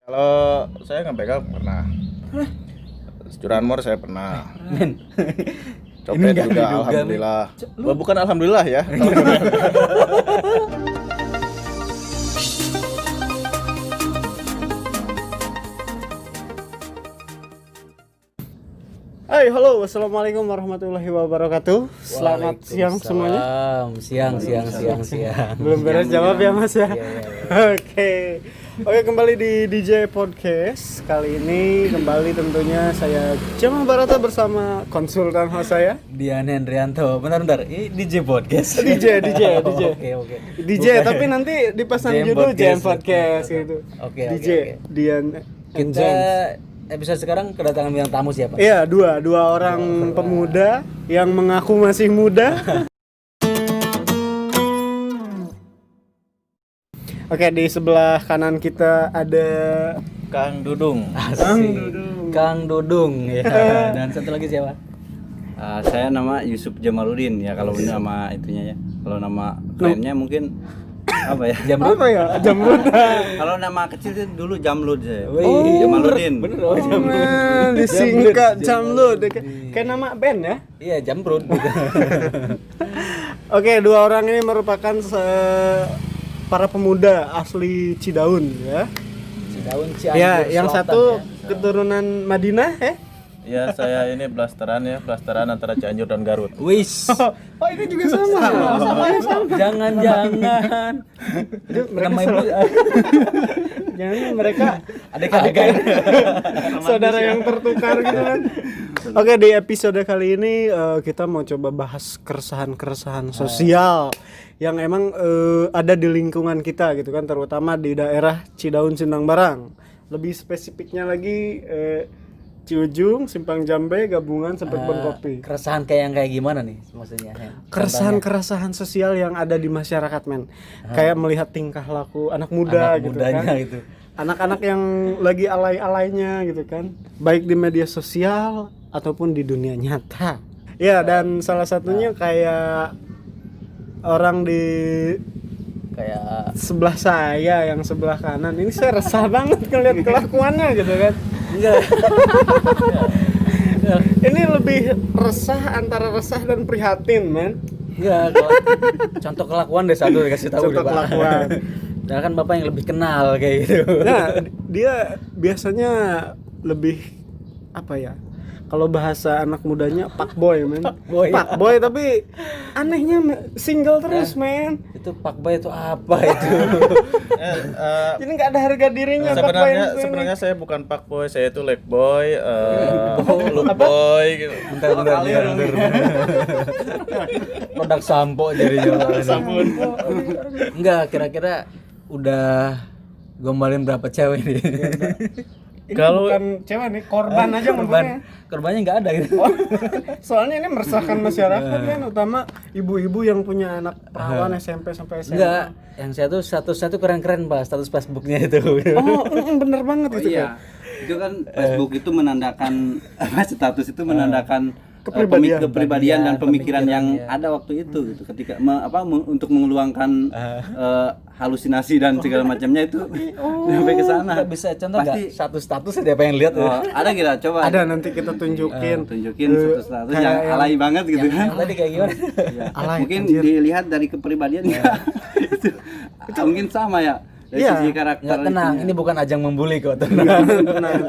Kalau saya nggak begal pernah. Curanmor saya pernah. Men. Copet nggak juga diduga, alhamdulillah. Oh, bukan alhamdulillah ya. Hai, halo, assalamualaikum warahmatullahi wabarakatuh. Selamat siang semuanya. Siang. Belum beres jawab ya Mas ya. Oke, kembali di DJ Podcast. Kali ini kembali tentunya saya Jamal Barata bersama konsultan host saya Dian Hendrianto. Bentar. Ini DJ podcast. DJ. Oke. DJ tapi nanti dipasang JM judul Podcast. JM Podcast gitu. Oke. DJ Dian and Kita James. episode sekarang kedatangan bintang tamu siapa? Iya, dua orang pemuda yang mengaku masih muda. Oke, di sebelah kanan kita ada Kang Dudung. Kang Dudung ya. Dan satu lagi siapa? Saya nama Yusuf Jamaludin ya kalau nama itunya ya. Kalau nama kerennya mungkin apa ya? Jamrud. apa ya? Jamrud. Kalau nama kecil itu dulu Jamlud saya. Wih, Jamaludin. Bener. Oh, man, disingkat Jamrud. Kayak nama band ya. Iya, Jamrud. Oke, dua orang ini merupakan para pemuda asli Cidaun ya. Cidaun Cianjur. Ya, yang Selatan, satu ya. keturunan Madinah Ya, saya ini blasteran antara Cianjur dan Garut. Wis. Oh, ini juga sama. Sama. Jangan. Mereka Nama ibu Jangan mereka adik-adik. saudara yang tertukar gitu kan. Oke, di episode kali ini kita mau coba bahas keresahan sosial yang emang ada di lingkungan kita gitu kan, terutama di daerah Cidaun Sindang Barang. Lebih spesifiknya lagi Ciujung, Simpang Jambe, gabungan sampai Kebon Kopi. Keresahan kayak gimana nih maksudnya? Keresahan sosial yang ada di masyarakat, men. Kayak melihat tingkah laku anak muda Anak gitu mudanya kan. gitu. Anak-anak yang lagi alay-alaynya gitu kan, baik di media sosial ataupun di dunia nyata. Ya, dan salah satunya kayak orang di Kayak sebelah saya yang sebelah kanan ini, saya resah banget ngeliat kelakuannya gitu kan. enggak. Ini lebih resah, antara resah dan prihatin, men. Enggak, contoh kelakuan deh satu dikasih tahu Contoh deh, Pak. kelakuan. Nah, kan Bapak yang lebih kenal kayak gitu. Nah, dia biasanya lebih apa ya? Kalau bahasa anak mudanya fuckboy, men. Fuckboy tapi anehnya single terus, men. Itu Pak Bay itu apa itu? Jadi nggak ada harga dirinya fuckboy ini. Sebenarnya saya bukan Pak Boy, saya itu Leg Boy, Look Boy gitu. Bentar. Produk sampo jadinya. Sabun. Enggak, kira-kira udah gombalin berapa cewek nih? Ini Kalau- bukan cewek nih, korban aja ngomongnya. Korbannya nggak ada gitu. Oh, soalnya ini meresahkan masyarakat kan, utama ibu-ibu yang punya anak perawan SMP sampai SMA. Enggak, yang statusnya tuh keren-keren Pak, status Facebooknya itu. Oh, bener banget Oh itu iya. Itu kan Facebook itu menandakan status itu menandakan Kepribadian. kepribadian dan pemikiran yang ya. ada waktu itu gitu. Ketika untuk mengeluangkan halusinasi dan segala macamnya itu sampai ke sana. Nggak bisa contoh nggak? Pasti- Satu status ada apa yang lihat? Oh, ada kita coba Ada, nanti kita tunjukin. tunjukin status yang kayak alay banget gitu kan. Yang tadi kayak gimana? Ya, Alay, mungkin anjir. dilihat dari kepribadiannya itu mungkin sama ya dari Iya. sisi karakter. Nggak, tenang, itunya. ini bukan ajang membuli kok, tenang. Tenang.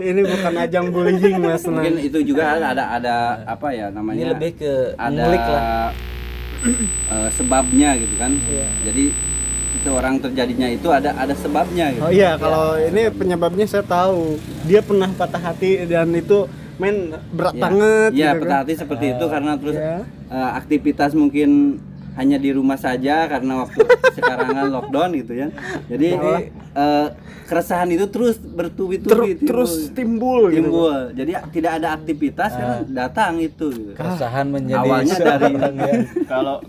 Ini bukan ajang bullying, Mas. Mungkin Tenang. itu juga ada apa ya namanya? Ini lebih ke ada ngulik lah. sebabnya gitu kan. Iya. Jadi itu orang terjadinya itu ada sebabnya gitu. Oh iya, kalau ini penyebabnya saya tahu. Dia pernah patah hati dan itu berat Ya. banget Iya, gitu patah kan. hati seperti itu karena terus Iya. aktivitas mungkin hanya di rumah saja karena waktu sekarang kan lockdown gitu ya. Jadi keresahan itu terus bertubi-tubi Terus timbul gitu. timbul. Jadi tidak ada aktivitas kan datang itu gitu. Keresahan menjadi Awalnya dari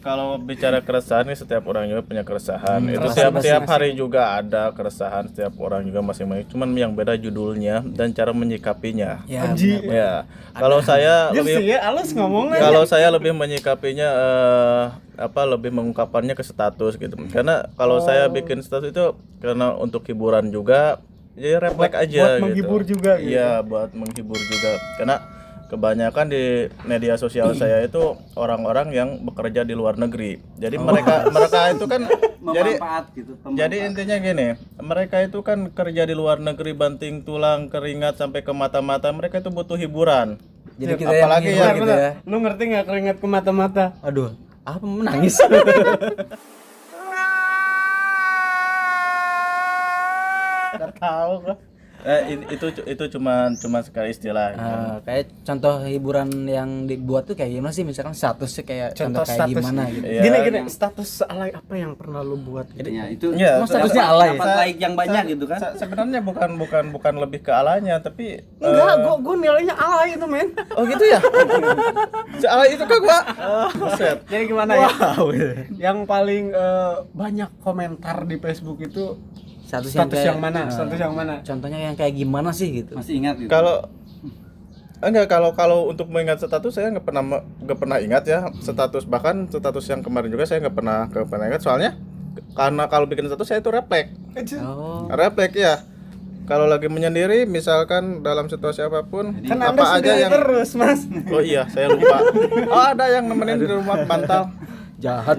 Kalau bicara keresahan ini, setiap orang juga punya keresahan. Itu keresahan tiap hari juga ada keresahan, setiap orang juga masing-masing. Cuman yang beda judulnya dan cara menyikapinya. Ya, Anji. Ya, kalau saya Dia lebih sih ya, alus ngomongnya. kalau saya lebih menyikapinya lebih mengungkapkannya ke status gitu. Karena kalau saya bikin status itu karena untuk hiburan juga, jadi refleks aja buat gitu. menghibur juga gitu. Iya, buat menghibur juga. Karena kebanyakan di media sosial saya itu orang-orang yang bekerja di luar negeri. Jadi mereka itu kan jadi Memanfaat gitu, jadi intinya gini, mereka itu kan kerja di luar negeri banting tulang, keringat sampai ke mata-mata, mereka itu butuh hiburan. Jadi kita Apalagi yang ya, menghibur gitu ya. Lu ngerti nggak keringat ke mata-mata? Aduh, apa menangis? Nggak tahu kok. Itu cuma sekali istilah. Gitu. Kayak contoh hiburan yang dibuat tuh kayak gimana sih? Misalkan statusnya kayak contoh kayak status gimana gitu. Iya. Gini status alay apa yang pernah lu buat? Ya, itu Iya, Emang statusnya alay. dapat like yang banyak gitu kan. Sebenarnya bukan lebih ke alanya, tapi Enggak, gua nilainya alay itu, men. oh gitu ya. Alay itu kan gua. Buset. Jadi gimana ya? Wow. Yang paling banyak komentar di Facebook itu Status status kayak- yang mana? Status yang mana? Contohnya yang kayak gimana sih gitu? Masih ingat gitu. Kalau untuk mengingat status saya nggak pernah ingat ya status, bahkan status yang kemarin juga saya nggak pernah ingat, soalnya karena kalau bikin status saya itu refleks Oh. ya. Kalau lagi menyendiri misalkan dalam situasi apapun, Kan apa Anda aja sendiri yang terus, Mas. oh iya saya lupa. Oh ada yang nemenin di rumah bantal. Jahat.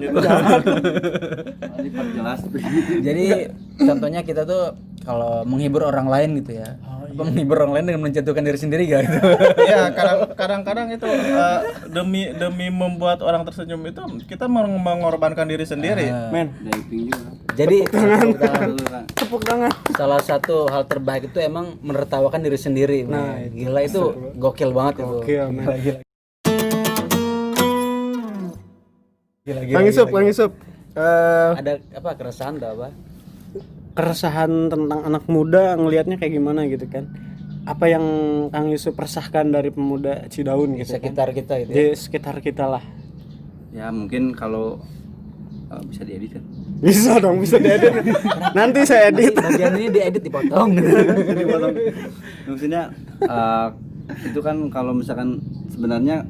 Diperjelas. Jadi contohnya kita tuh kalau menghibur orang lain gitu ya. Apa menghibur orang lain dengan menjatuhkan diri sendiri gak gitu? Ya kadang-kadang itu demi membuat orang tersenyum itu kita mengorbankan diri sendiri. Men, Diving juga. Jadi Dulu kan. tepuk tangan. salah satu hal terbaik itu emang menertawakan diri sendiri. Nah, Gila itu gokil banget itu. Oke, men. Gila. Kang Isup. Ada apa keresahan atau apa? Keresahan tentang anak muda ngelihatnya kayak gimana gitu kan? Apa yang Kang Yusuf resahkan dari pemuda Cidaun Di gitu kan? sekitar kita gitu. Di sekitar kita lah. Ya mungkin kalau bisa diedit kan. Bisa dong, bisa diedit. Nanti saya edit. Bagian ini diedit dipotong. Maksudnya itu kan kalau misalkan sebenarnya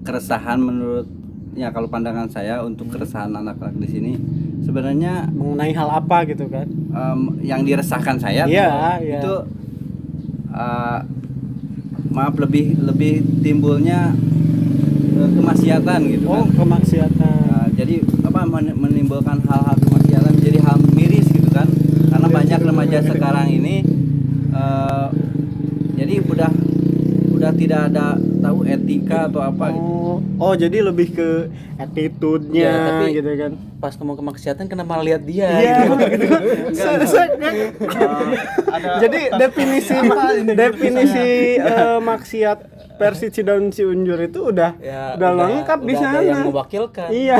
keresahan menurut ya kalau pandangan saya untuk keresahan anak-anak di sini sebenarnya Mengenai hal apa gitu kan? yang diresahkan saya Iya, iya. itu maaf lebih timbulnya kemaksiatan gitu Oh, kan. kemaksiatan. Jadi apa menimbulkan hal-hal kemaksiatan jadi hal miris gitu kan, karena banyak remaja sekarang ini jadi udah tidak ada tahu etika atau apa gitu. Oh, jadi lebih ke attitude-nya Ya, tapi- gitu kan. Pas kamu kemaksiatan kenapa lihat dia? Iya, gitu. Jadi definisi maksiat versi Cidaun Ciunjur itu udah lengkap di udah sana. ada yang mewakilkan. Iya.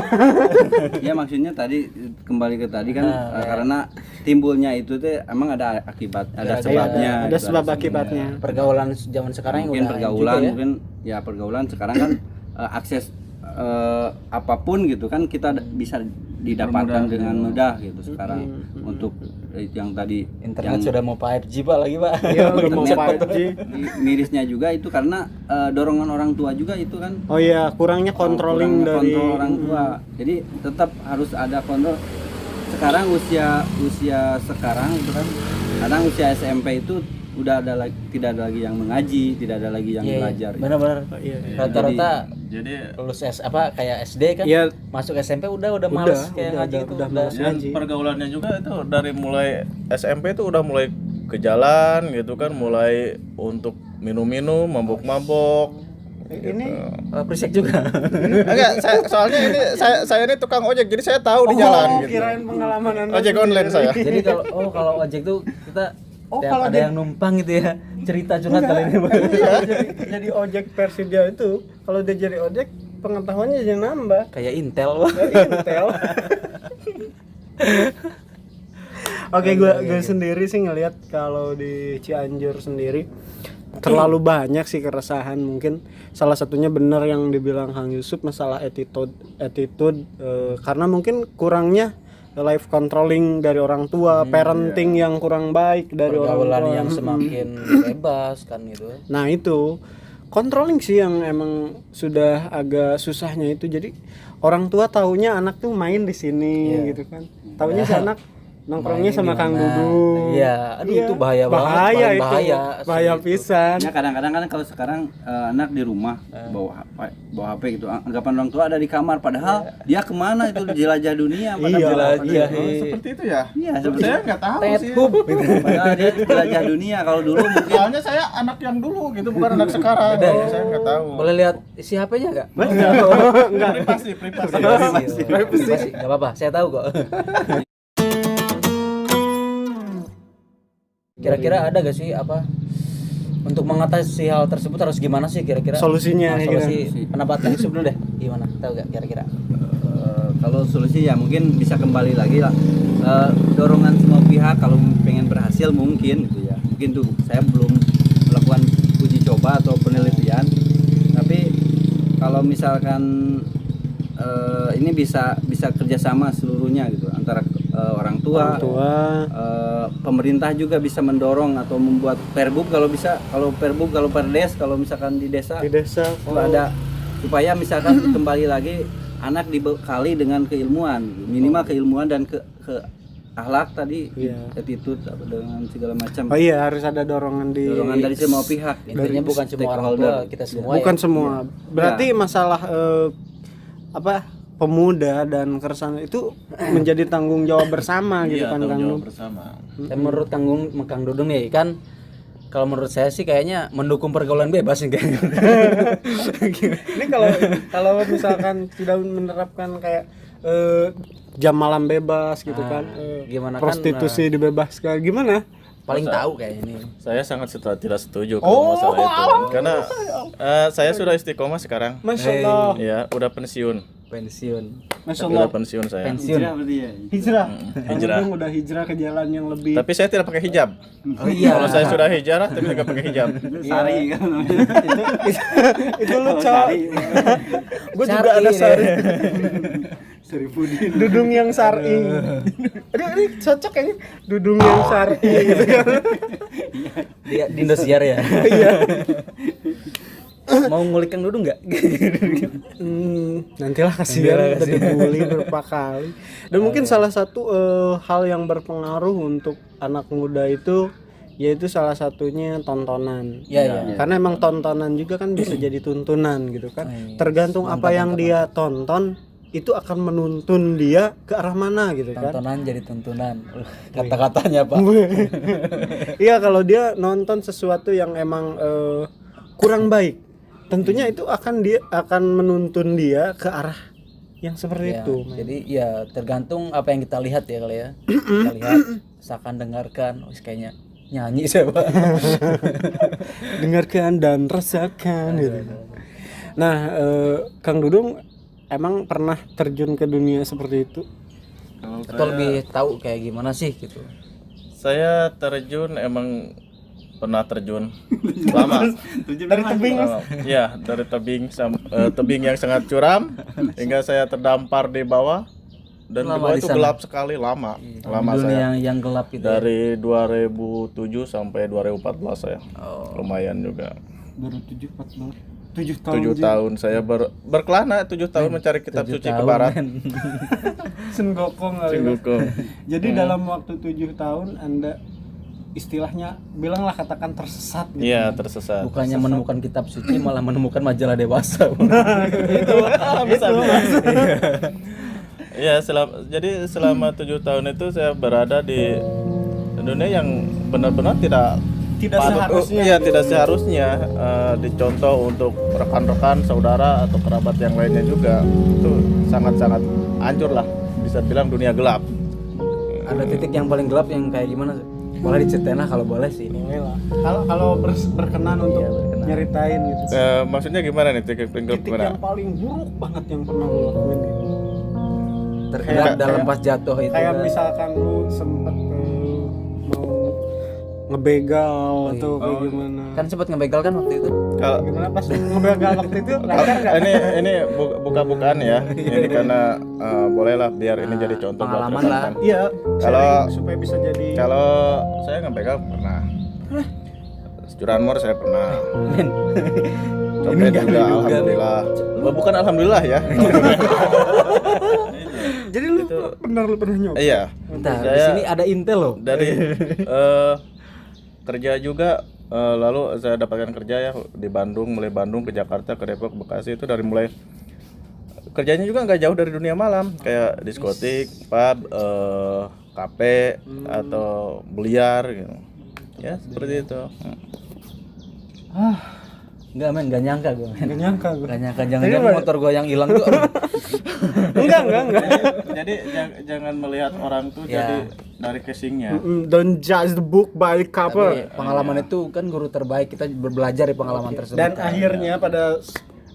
Ya maksudnya tadi kembali ke tadi kan karena timbulnya itu tuh emang ada akibat, ada sebabnya. Ada gitu, sebab sebabnya. akibatnya. Pergaulan zaman sekarang yang Mungkin udah pergaulan juga ya. mungkin ya pergaulan sekarang kan akses apapun gitu kan kita bisa didapatkan dengan mudah gitu sekarang untuk yang tadi Internet sudah mau 5G Pak lagi Pak. Iya, udah mau internet. 5G. Mirisnya juga itu karena dorongan orang tua juga itu kan. Oh iya, kurangnya controlling Kurangnya dari kontrol orang tua. Jadi tetap harus ada kontrol. Sekarang usia sekarang itu kan kadang usia SMP itu udah tidak ada lagi yang mengaji, tidak ada lagi yang Iya, belajar. benar-benar. Iya. Rata-rata Jadi lulus kayak SD kan, Iya. masuk SMP udah males kayak ngaji itu. udah males dan ngaji. pergaulannya juga itu dari mulai SMP itu udah mulai ke jalan gitu kan, mulai untuk minum-minum, mabok-mabok. Ini Prisek juga. Enggak, soalnya ini saya ini tukang ojek, jadi saya tahu di jalan gitu. kirain pengalaman Anda. Ojek online saya. Jadi kalau ojek tuh kita tiap kalau ada yang numpang gitu ya, cerita curhat kali ini. jadi ojek versi dia itu, kalau dia jadi ojek pengetahuannya jadi nambah. Kayak Intel. Intel. Oke, gue sendiri sih ngelihat kalau di Cianjur sendiri terlalu banyak sih keresahan. Mungkin salah satunya benar yang dibilang Kang Yusuf, masalah attitude karena mungkin kurangnya life controlling dari orang tua, parenting yang kurang baik dari orang Pergaulan tua. yang semakin bebas kan gitu. Nah itu controlling sih yang emang sudah agak susahnya itu. Jadi orang tua taunya anak tuh main di sini gitu kan. Taunya si anak nongkrongnya sama Kang Dudung. Iya, aduh itu bahaya banget, bahaya paling itu. bahaya. Bahaya pisan. Ya kadang-kadang kan kalau sekarang anak di rumah bawa HP gitu, anggapan orang tua ada di kamar, padahal dia kemana itu jelajah dunia. Iya. Seperti itu ya? Iya, seperti Saya nggak tahu sih. padahal dia jelajah dunia. Kalau dulu mungkin Soalnya saya anak yang dulu gitu, bukan anak sekarang. Saya nggak tahu. Boleh lihat isi HP-nya enggak? Enggak. Privasi. Privasi. Enggak apa-apa, saya tahu kok. Kira-kira ada gak sih apa untuk mengatasi hal tersebut harus gimana sih kira-kira? Solusinya, solusi pendapat Kang Yusuf dulu deh. Gimana? Tahu gak kira-kira? kalau solusi ya mungkin bisa kembali lagi lah, dorongan semua pihak kalau pengen berhasil mungkin gitu ya. Mungkin tuh saya belum melakukan uji coba atau penelitian, tapi kalau misalkan ini bisa kerjasama seluruhnya gitu antara orang tua, pemerintah juga bisa mendorong atau membuat perbub kalau bisa, kalau perdes kalau misalkan di desa kalau ada, supaya misalkan kembali lagi anak dibekali dengan keilmuan, minimal keilmuan dan ke akhlak tadi, attitude dengan segala macam. Oh iya, harus ada dorongan dari semua pihak. Intinya bukan semua orang tua, kita semua. Bukan ya. semua. Berarti masalah pemuda dan keresahan itu menjadi tanggung jawab bersama gitu kan Kang Dudung. Bersama. Dan menurut Kang Dudung ya kan, kalau menurut saya sih kayaknya mendukung pergaulan bebas nih kayaknya. Ini kalau misalkan tidak menerapkan kayak jam malam bebas gitu kan, gimana prostitusi dibebaskan, gimana? Paling tahu kayaknya ini. Saya sangat tidak setuju kalau masalah itu. Karena saya sudah istiqomah sekarang. Masya Allah. Ya, udah pensiun. Masya Allah. Udah pensiun saya. Hijrah berarti ya. Hijrah. Hijrah. Kang Dudung udah hijrah ke jalan yang lebih. Tapi saya tidak pakai hijab. Oh iya. Kalau saya sudah hijrah tapi tidak pakai hijab. Sari kan namanya. itu lucu. Gue juga ada sari. Saripudin. Dudung yang sari. Aduh, ini cocok kayaknya. Dudung yang sari gitu kan. Dia di Indosiar ya. Iya. Mau ngulik Kang Dudung enggak? Nantilah kasihan udah dibully berapa kali. Dan mungkin salah satu hal yang berpengaruh untuk anak muda itu yaitu salah satunya tontonan. Iya. Karena emang tontonan juga kan bisa jadi tuntunan gitu kan. Tergantung apa yang dia tonton itu akan menuntun dia ke arah mana gitu kan. Tontonan jadi tuntunan. Kata-katanya Pak. Iya, kalau dia nonton sesuatu yang emang kurang baik, tentunya itu akan menuntun dia ke arah yang seperti itu. Jadi ya tergantung apa yang kita lihat ya kali ya. Kita lihat, misalkan dengarkan, kayaknya nyanyi siapa. Dengarkan dan rasakan gitu. Nah, Kang Dudung emang pernah terjun ke dunia seperti itu? Atau lebih tahu kayak gimana sih gitu? Saya terjun emang pernah terjun lama. Dari tebing? Ya, dari tebing yang sangat curam hingga saya terdampar di bawah. Dan di bawah itu gelap sekali, lama dunia saya. yang gelap itu. Dari 2007 sampai 2014 saya. Lumayan juga. 7 tahun saya berkelana 7 tahun mencari kitab suci ke barat. Senggokong. Jadi dalam waktu 7 tahun Anda istilahnya bilanglah katakan tersesat gitu. Iya, tersesat. Bukannya menemukan kitab suci malah menemukan majalah dewasa. Itu bisa. Iya, jadi selama 7 tahun itu saya berada di dunia yang benar-benar tidak seharusnya. Iya, tidak seharusnya dicontoh untuk rekan-rekan, saudara atau kerabat yang lainnya juga. Itu sangat-sangat hancur lah, bisa bilang dunia gelap. Ada titik yang paling gelap yang kayak gimana? Boleh diceritain lah kalau boleh sih. Kalau berkenan untuk nyeritain gitu. Maksudnya gimana nih titik gelap Titik gimana? yang paling buruk banget yang pernah lo lakuin gitu. Tergerak dalam pas jatuh itu. Kayak kan. misalkan lu sempet mau ngebegal atau kayak gimana. Kan sempat ngebegal kan waktu itu. Kalau Gimana pas ngebegal waktu itu lancar nggak? ini buka-bukaan ya. Ini karena bolehlah biar ini jadi contoh buat pengalaman lah. rekan-rekan. Iya, Kalau- supaya bisa jadi. Kalau saya ngebegal pernah. Curanmor saya pernah. Ngepen juga alhamdulillah. Bukan alhamdulillah ya. Jadi lu pernah nyoba? Iya. Bentar, di Saya sini ada intel loh. dari kerja juga, lalu saya dapatkan kerja ya di Bandung, mulai Bandung ke Jakarta, ke Depok, Bekasi, itu dari mulai kerjanya juga nggak jauh dari dunia malam, kayak diskotik, pub, kafe atau biliar gitu. Ya seperti itu. Enggak men, enggak nyangka gue. Gak nyangka gue. Enggak nyangka jangan-jangan motor gue yang hilang tuh. Enggak. Jadi jangan melihat orang tuh Ya. jadi dari casingnya. Don't judge the book by the cover. Tapi pengalaman itu kan guru terbaik, kita belajar dari pengalaman tersebut. Dan akhirnya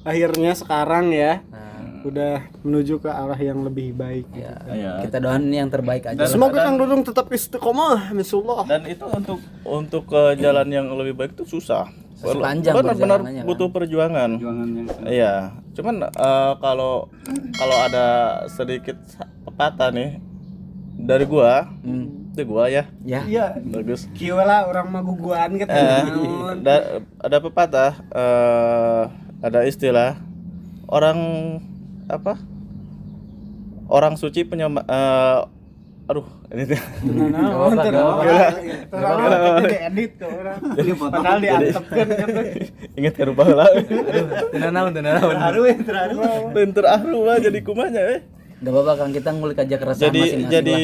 akhirnya sekarang ya Nah, udah menuju ke arah yang lebih baik. ya, Iya. kita doain yang terbaik aja. Semoga Kang Dudung tetap istiqomah, insyaallah. Dan itu untuk ke jalan yang lebih baik itu susah. Panjang Benar-benar perjalanannya, kan? butuh perjuangan. Perjuangan yang Iya, cuman kalau ada sedikit pepatah nih dari gua, itu gua ya, Ya. Iya, bagus. kieu lah orang maguguan Eh, naon. ada pepatah, ada istilah orang apa? Orang suci aduh, ini tuh. Naon teh naon edit tuh orang. jadi foto Padahal diantepkeun kan tuh. Ingat ya rubah lah. Tenanawan. Haru ya terakhir. Pinter ahlu mah jadi kumanya Enggak apa-apa Kang, kita ngulik aja keresahan masing-masing. jadi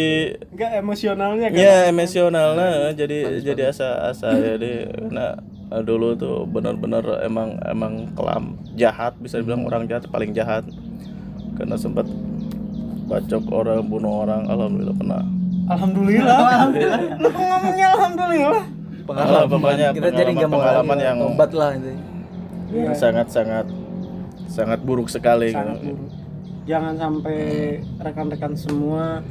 Enggak emosionalnya kan. ya emosional nah, jadi asa jadi nah dulu tuh benar-benar emang kelam jahat, bisa dibilang orang jahat paling jahat, karena sempat bacok orang, bunuh orang. Alhamdulillah pernah. Alhamdulillah. Lu kok ngomongnya alhamdulillah? Pokoknya Kita jadi enggak mau pengalaman yang tobat lah itu. sangat buruk sekali Sangat gitu. buruk. Jangan sampai rekan-rekan semua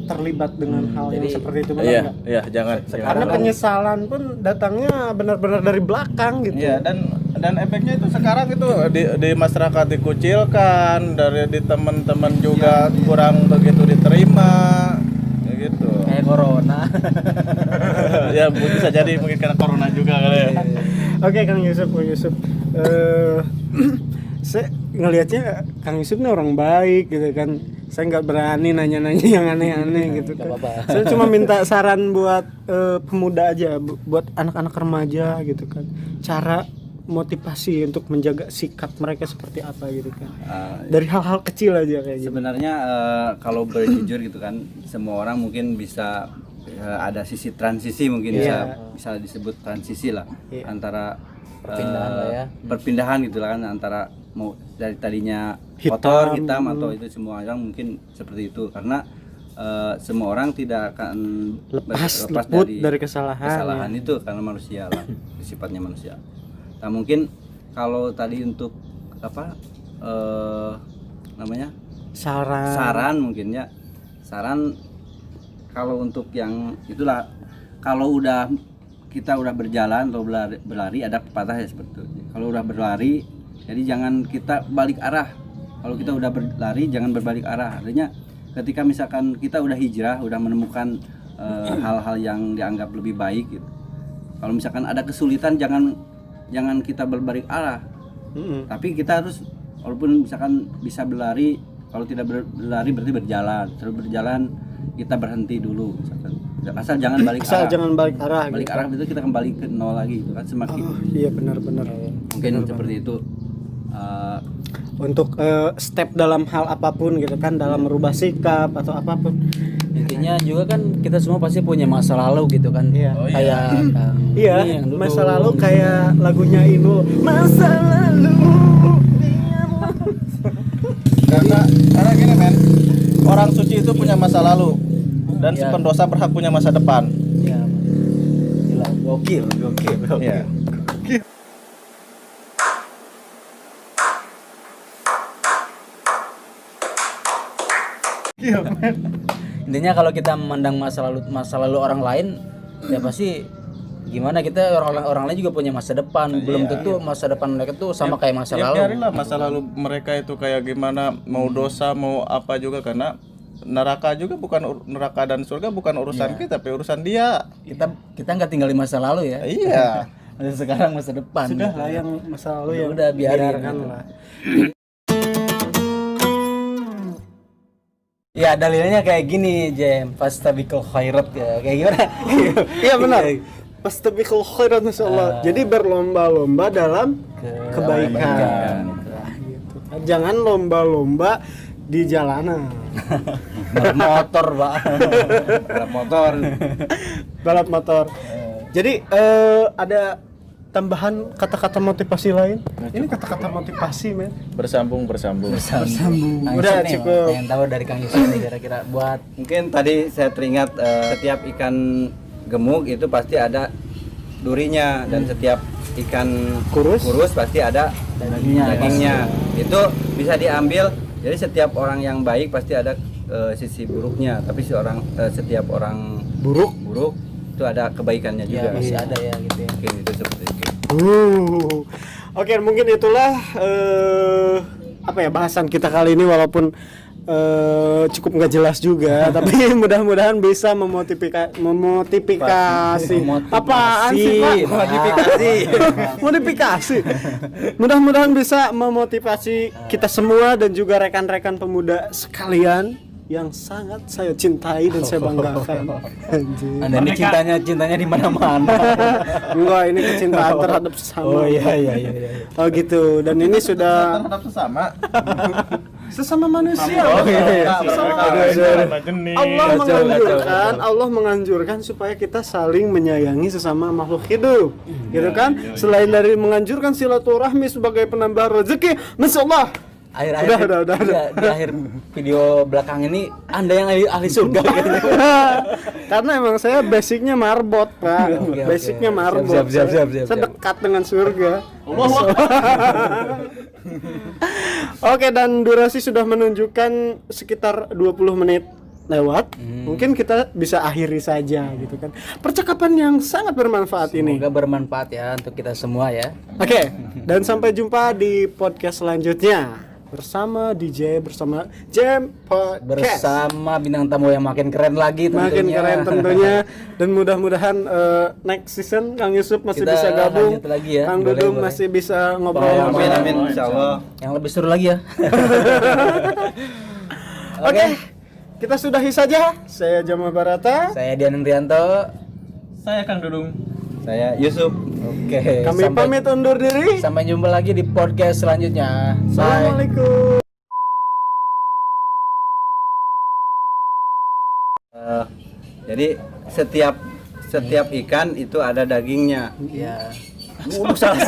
terlibat dengan hal yang seperti itu, benar Iya, nggak? iya, jangan. Karena penyesalan pun datangnya benar-benar dari belakang gitu. Iya, dan efeknya itu sekarang itu di masyarakat dikucilkan, di teman-teman juga kurang begitu diterima, kayak gitu. Kayak corona. Ya bisa jadi mungkin karena corona juga kali ya. Oke, Kang Yusuf. Saya ngelihatnya Kang Yusuf ini orang baik gitu kan. Saya nggak berani nanya-nanya yang aneh-aneh gitu kan. apa-apa. Saya cuma minta saran buat pemuda aja, buat anak-anak remaja gitu kan. Cara motivasi untuk menjaga sikap mereka seperti apa gitu kan. Dari hal-hal kecil aja kayak gitu. sebenarnya kalau berjujur gitu kan, semua orang mungkin bisa ada sisi transisi, mungkin bisa disebut transisi lah, antara Perpindahan lah ya. perpindahan gitu lah kan, antara mau dari tadinya Hitam, kotor hitam atau itu, semua orang mungkin seperti itu, karena semua orang tidak akan Lepas luput dari kesalahan, itu, karena manusia lah, sifatnya manusia. Nah mungkin kalau tadi untuk apa namanya saran mungkin ya, saran kalau untuk yang itulah, kalau kita udah berjalan atau berlari, ada pepatah ya seperti itu. Kalau udah berlari, jadi jangan kita balik arah. Kalau kita udah berlari, jangan berbalik arah. Artinya ketika misalkan kita udah hijrah, udah menemukan hal-hal yang dianggap lebih baik gitu. Kalau misalkan ada kesulitan, jangan kita berbalik arah. Tapi kita harus, walaupun misalkan bisa berlari, kalau tidak berlari berarti berjalan. Terus berjalan kita berhenti dulu misalkan. Asal jangan balik arah. jangan balik arah. Balik gitu. arah itu kita kembali ke nol lagi gitu kan, semakin Iya benar-benar. mungkin seperti itu. Untuk step dalam hal apapun gitu kan, dalam merubah sikap atau apapun. Intinya juga kan kita semua pasti punya masa lalu gitu kan. Iya. Kayak Kang Iya, ini yang dulu. masa lalu kayak lagunya Inul. Masa lalu. Karena gini men, orang suci itu punya masa lalu, dan si pendosa berhak punya masa depan. Iya. Gila, gokil. Iya. Intinya kalau kita memandang masa lalu orang lain, ya pasti gimana, kita orang lain juga punya masa depan. Belum tentu masa depan mereka tuh sama kayak masa Ya lalu. biarinlah masa lalu mereka itu kayak gimana, mau dosa mau apa juga, karena neraka juga bukan neraka dan surga bukan urusan kita, tapi urusan dia. Kita nggak tinggal di masa lalu ya. Iya. masa sekarang masa depan. Sudah gitu. lah yang masa lalu yang Udah, biarin biarkan gitu. lah. Ya dalilnya kayak gini, Jem. Fastabiqul khairat ya. Kayak gimana? Iya benar. Fastabiqul khairat insyaallah. Jadi berlomba-lomba dalam kebaikan. Nah, gitu. Jangan lomba-lomba di jalanan. Balap motor, Pak. Balap motor. Balap motor. Jadi ada tambahan kata-kata motivasi lain. Ini kata-kata motivasi, men. Bersambung. Kang Udah, Yusuf nih, cukup. pengen tahu dari Kang Yusuf nih kira-kira buat Mungkin tadi saya teringat setiap ikan gemuk itu pasti ada durinya dan setiap ikan Kurus? pasti ada dagingnya. Itu bisa diambil. Jadi setiap orang yang baik pasti ada sisi buruknya, tapi setiap orang buruk itu ada kebaikannya ya juga. masih ada ya gitu ya. Mungkin itu seperti itu. Oke, mungkin itulah apa ya bahasan kita kali ini walaupun cukup nggak jelas juga, tapi mudah-mudahan bisa memotivasi. Apaan sih, Pak? Modifikasi. Mudah-mudahan bisa memotivasi kita semua dan juga rekan-rekan pemuda sekalian yang sangat saya cintai dan saya banggakan. Anjir. Anda ini cintanya di mana-mana. Enggak, ini kecintaan terhadap sesama. Oh iya. Oh gitu. Dan ini sudah Terhadap sesama. sesama manusia. Oh iya. Allah menganjurkan supaya kita saling menyayangi sesama makhluk hidup. Gitu kan? Selain dari menganjurkan silaturahmi sebagai penambah rezeki, masyaallah. Udah. Di akhir video belakang ini Anda yang ahli surga gitu. Karena emang saya basicnya marbot, Pak. Oke. Basicnya marbot. Siap. Saya dekat dengan surga. Oke, dan durasi sudah menunjukkan sekitar 20 menit lewat. Mungkin kita bisa akhiri saja gitu kan. Percakapan yang sangat bermanfaat ini. Semoga bermanfaat ya untuk kita semua ya. Oke, dan sampai jumpa di podcast selanjutnya bersama DJ, bersama Jam Podcast. Bersama bintang tamu yang makin keren lagi tentunya. Makin keren tentunya, dan mudah-mudahan next season Kang Yusuf masih Kita bisa gabung, lanjut lagi ya. Kang Boleh, Dudung boleh. masih bisa ngobrol. Amin insyaallah. Yang lebih seru lagi ya. Oke, kita sudahi saja. Saya Jamal Barata. Saya Dian Indrianto. Saya Kang Dudung. Saya Yusuf. Oke. Kami pamit undur diri. Sampai jumpa lagi di podcast selanjutnya. Bye. Assalamualaikum. Jadi setiap ikan itu ada dagingnya. Ya. Salah.